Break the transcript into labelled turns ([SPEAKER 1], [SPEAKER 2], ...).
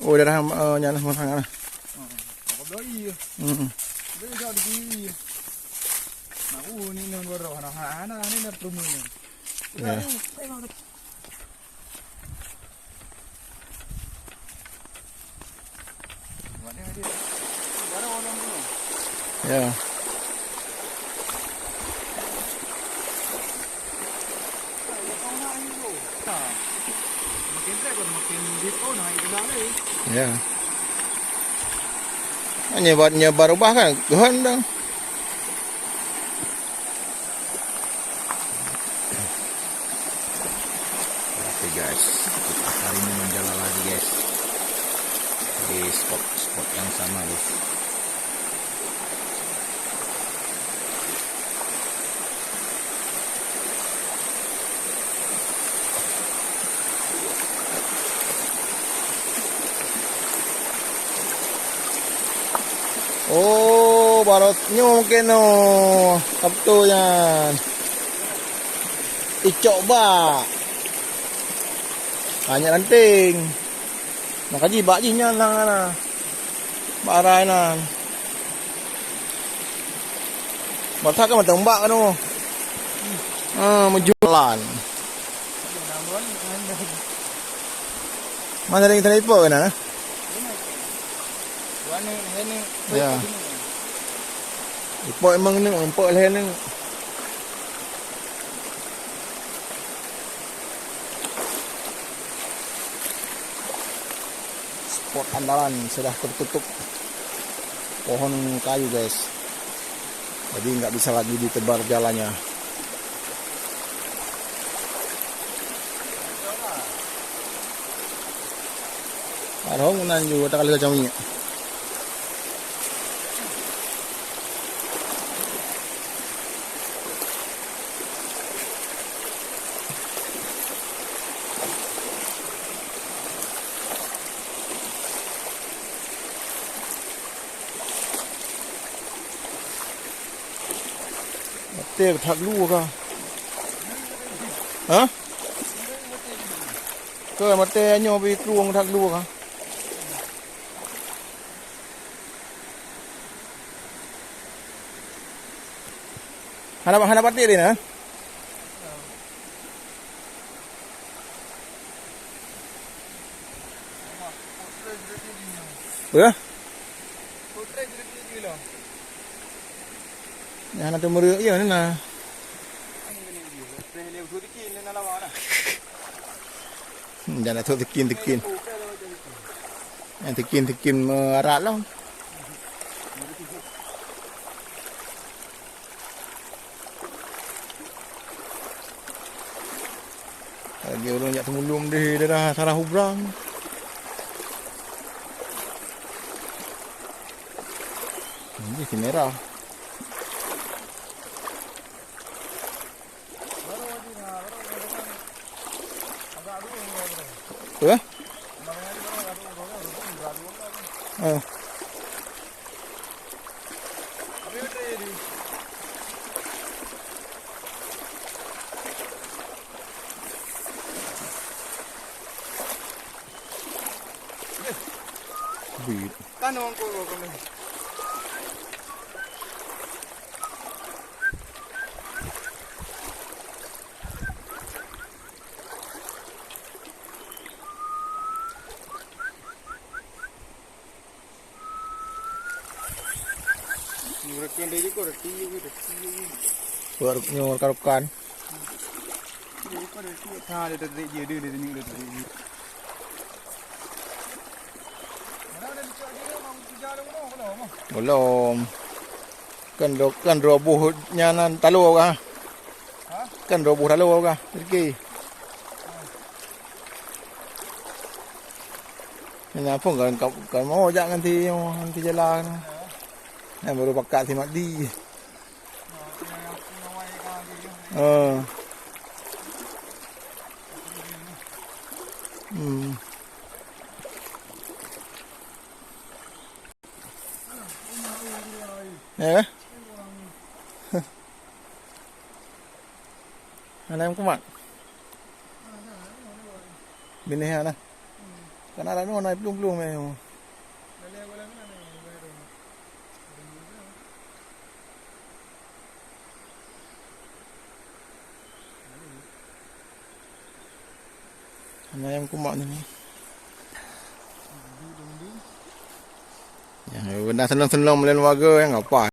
[SPEAKER 1] Ôi đây là nhà nó một thằng này.
[SPEAKER 2] Có đôi. Đây cho đi. Nah, ini non baru hana ini na perumunan.
[SPEAKER 1] Yeah. Yeah. Yeah. Nyebar ubah kan, kehan dong. Oke guys, kita hari ini menjalan lagi guys di spot yang sama guys. Oh, barotnya mungkin Sabtu yan. Icok ba. Hanya lanting. Nakaji bajinya lang na. Baray na. Bata ka matambak ano. Majulan. Mana ring tanay po na? Ya. Ipo emang ni empok leh ni. Spot andalan sudah tertutup pohon kayu guys. Jadi nggak bisa lagi ditebar jalannya. Arong nan juga tak kali kacau ni. Mate thak lu ka. Hah? Ke mate nyo pi truong thak lu ka. Hana pati din ha? Berapa? Hana tu meri iya ni na. Jangan tu tekin. Yang tekin merat lah. Lagi orang jak temulung di daerah Sarah Hubrang. Ini kamera. Apa?
[SPEAKER 2] Tanong ko kami. Rekan dia juga reti.
[SPEAKER 1] Nyor karukan.
[SPEAKER 2] Dia ko reti tha dia tadi dia ni dia tadi.
[SPEAKER 1] Belum. Kan roboh nyanan talu ka. Kan roboh talu ka. Pergi. Nhà phong kan mau jak nanti jalan. Yang baru pakat si Makdi. Ya. Ana em có mặt. Bên này ha nè. Kan ada ni naik belum ni. Mana yang kumak ni? Yang benda senang-senang melawan warga yang apa?